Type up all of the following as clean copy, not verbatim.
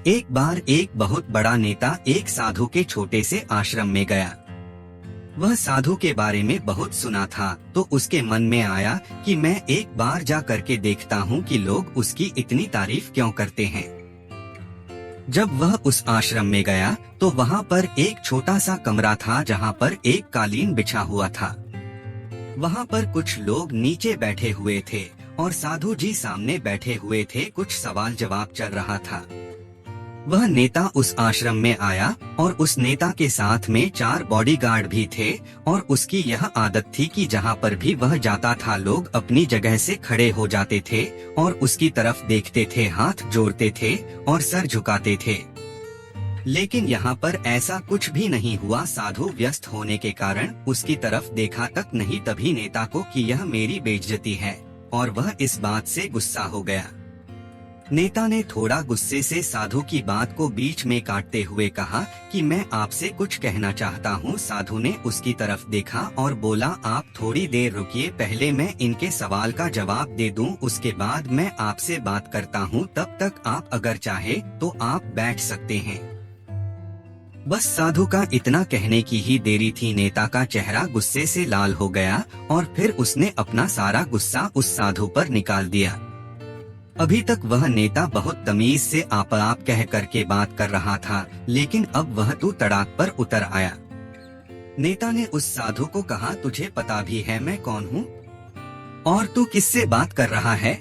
एक बार एक बहुत बड़ा नेता एक साधु के छोटे से आश्रम में गया। वह साधु के बारे में बहुत सुना था, तो उसके मन में आया कि मैं एक बार जा करके देखता हूँ कि लोग उसकी इतनी तारीफ क्यों करते हैं। जब वह उस आश्रम में गया तो वहाँ पर एक छोटा सा कमरा था जहाँ पर एक कालीन बिछा हुआ था। वहाँ पर कुछ लोग नीचे बैठे हुए थे और साधु जी सामने बैठे हुए थे। कुछ सवाल जवाब चल रहा था। वह नेता उस आश्रम में आया और उस नेता के साथ में 4 बॉडीगार्ड भी थे और उसकी यह आदत थी कि जहाँ पर भी वह जाता था लोग अपनी जगह से खड़े हो जाते थे और उसकी तरफ देखते थे, हाथ जोड़ते थे और सर झुकाते थे। लेकिन यहाँ पर ऐसा कुछ भी नहीं हुआ। साधु व्यस्त होने के कारण उसकी तरफ देखा तक नहीं। तभी नेता को कि यह मेरी बेइज्जती है और वह इस बात से गुस्सा हो गया। नेता ने थोड़ा गुस्से से साधु की बात को बीच में काटते हुए कहा कि मैं आपसे कुछ कहना चाहता हूँ। साधु ने उसकी तरफ देखा और बोला, आप थोड़ी देर रुकिए, पहले मैं इनके सवाल का जवाब दे दूं, उसके बाद मैं आपसे बात करता हूँ। तब तक आप अगर चाहे तो आप बैठ सकते हैं। बस साधु का इतना कहने की ही देरी थी। नेता का चेहरा गुस्से से लाल हो गया और फिर उसने अपना सारा गुस्सा उस साधु पर निकाल दिया। अभी तक वह नेता बहुत तमीज से आप कह करके बात कर रहा था, लेकिन अब वह तू तड़ाक पर उतर आया। नेता ने उस साधु को कहा, तुझे पता भी है मैं कौन हूँ और तू किससे बात कर रहा है?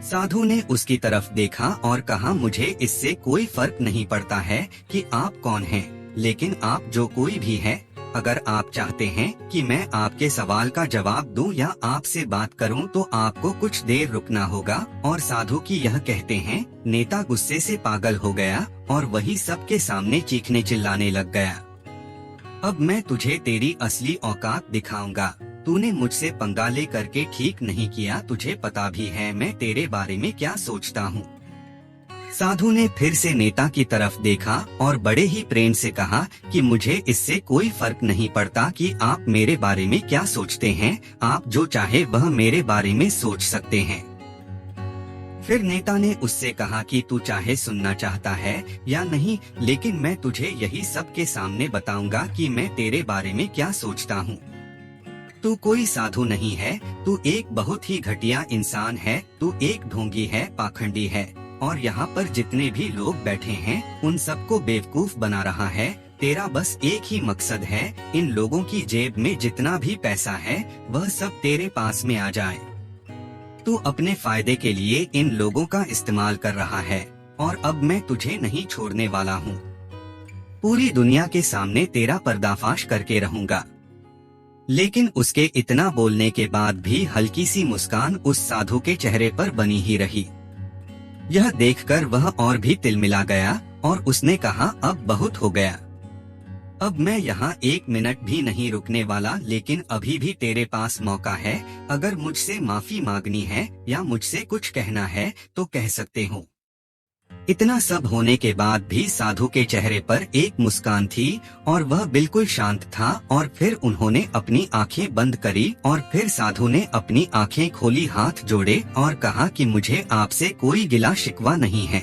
साधु ने उसकी तरफ देखा और कहा, मुझे इससे कोई फर्क नहीं पड़ता है कि आप कौन हैं, लेकिन आप जो कोई भी है, अगर आप चाहते हैं कि मैं आपके सवाल का जवाब दूं या आपसे बात करूं तो आपको कुछ देर रुकना होगा। और साधु की यह कहते हैं नेता गुस्से से पागल हो गया और वही सबके सामने चीखने चिल्लाने लग गया। अब मैं तुझे तेरी असली औकात दिखाऊंगा। तूने मुझसे पंगा ले करके ठीक नहीं किया। तुझे पता भी है मैं तेरे बारे में क्या सोचता हूँ। साधु ने फिर से नेता की तरफ देखा और बड़े ही प्रेम से कहा कि मुझे इससे कोई फर्क नहीं पड़ता कि आप मेरे बारे में क्या सोचते हैं। आप जो चाहे वह मेरे बारे में सोच सकते हैं। फिर नेता ने उससे कहा कि तू चाहे सुनना चाहता है या नहीं, लेकिन मैं तुझे यही सबके सामने बताऊंगा कि मैं तेरे बारे में क्या सोचता हूँ। तू कोई साधु नहीं है, तू एक बहुत ही घटिया इंसान है। तू एक ढोंगी है, पाखंडी है और यहाँ पर जितने भी लोग बैठे हैं उन सबको बेवकूफ बना रहा है। तेरा बस एक ही मकसद है, इन लोगों की जेब में जितना भी पैसा है वह सब तेरे पास में आ जाए। तू अपने फायदे के लिए इन लोगों का इस्तेमाल कर रहा है और अब मैं तुझे नहीं छोड़ने वाला हूँ। पूरी दुनिया के सामने तेरा पर्दाफाश करके रहूंगा। लेकिन उसके इतना बोलने के बाद भी हल्की सी मुस्कान उस साधु के चेहरे पर बनी ही रही। यह देखकर वह और भी तिलमिला गया और उसने कहा, अब बहुत हो गया। अब मैं यहाँ 1 मिनट भी नहीं रुकने वाला, लेकिन अभी भी तेरे पास मौका है। अगर मुझसे माफी मांगनी है या मुझसे कुछ कहना है तो कह सकते हो। इतना सब होने के बाद भी साधु के चेहरे पर एक मुस्कान थी और वह बिल्कुल शांत था। और फिर उन्होंने अपनी आंखें बंद करी और फिर साधु ने अपनी आंखें खोली, हाथ जोड़े और कहा कि मुझे आपसे कोई गिला शिकवा नहीं है।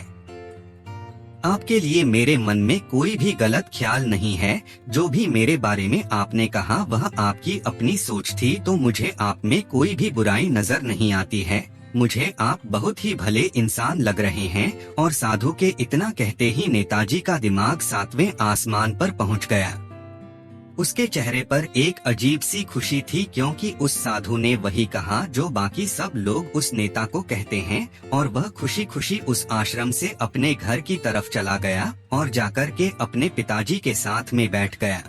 आपके लिए मेरे मन में कोई भी गलत ख्याल नहीं है। जो भी मेरे बारे में आपने कहा वह आपकी अपनी सोच थी, तो मुझे आप में कोई भी बुराई नजर नहीं आती है। मुझे आप बहुत ही भले इंसान लग रहे हैं। और साधु के इतना कहते ही नेताजी का दिमाग 7वें आसमान पर पहुंच गया। उसके चेहरे पर एक अजीब सी खुशी थी, क्योंकि उस साधु ने वही कहा जो बाकी सब लोग उस नेता को कहते हैं। और वह खुशी खुशी उस आश्रम से अपने घर की तरफ चला गया और जाकर के अपने पिताजी के साथ में बैठ गया।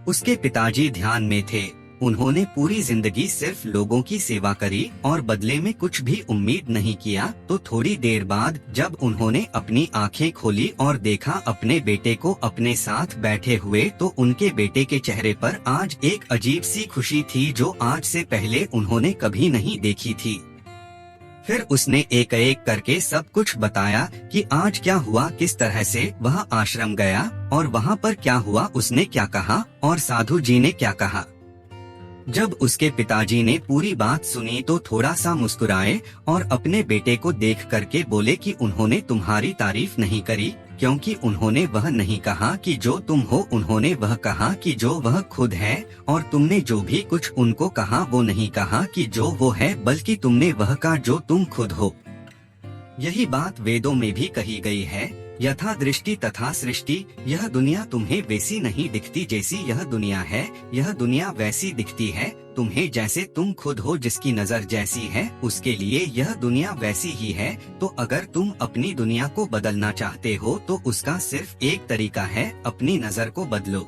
उसके पिताजी ध्यान में थे। उन्होंने पूरी जिंदगी सिर्फ लोगों की सेवा करी और बदले में कुछ भी उम्मीद नहीं किया। तो थोड़ी देर बाद जब उन्होंने अपनी आंखें खोली और देखा अपने बेटे को अपने साथ बैठे हुए, तो उनके बेटे के चेहरे पर आज एक अजीब सी खुशी थी जो आज से पहले उन्होंने कभी नहीं देखी थी। फिर उसने एक एक करके सब कुछ बताया कि आज क्या हुआ, किस तरह से वह आश्रम गया और वहाँ पर क्या हुआ, उसने क्या कहा और साधु जी ने क्या कहा। जब उसके पिताजी ने पूरी बात सुनी तो थोड़ा सा मुस्कुराए और अपने बेटे को देख करके बोले कि उन्होंने तुम्हारी तारीफ नहीं करी, क्योंकि उन्होंने वह नहीं कहा कि जो तुम हो, उन्होंने वह कहा कि जो वह खुद है, और तुमने जो भी कुछ उनको कहा वो नहीं कहा कि जो वो है, बल्कि तुमने वह कहा जो तुम खुद हो। यही बात वेदों में भी कही गई है, यथा दृष्टि तथा सृष्टि। यह दुनिया तुम्हें वैसी नहीं दिखती जैसी यह दुनिया है, यह दुनिया वैसी दिखती है तुम्हें जैसे तुम खुद हो। जिसकी नजर जैसी है उसके लिए यह दुनिया वैसी ही है। तो अगर तुम अपनी दुनिया को बदलना चाहते हो तो उसका सिर्फ एक तरीका है, अपनी नजर को बदलो।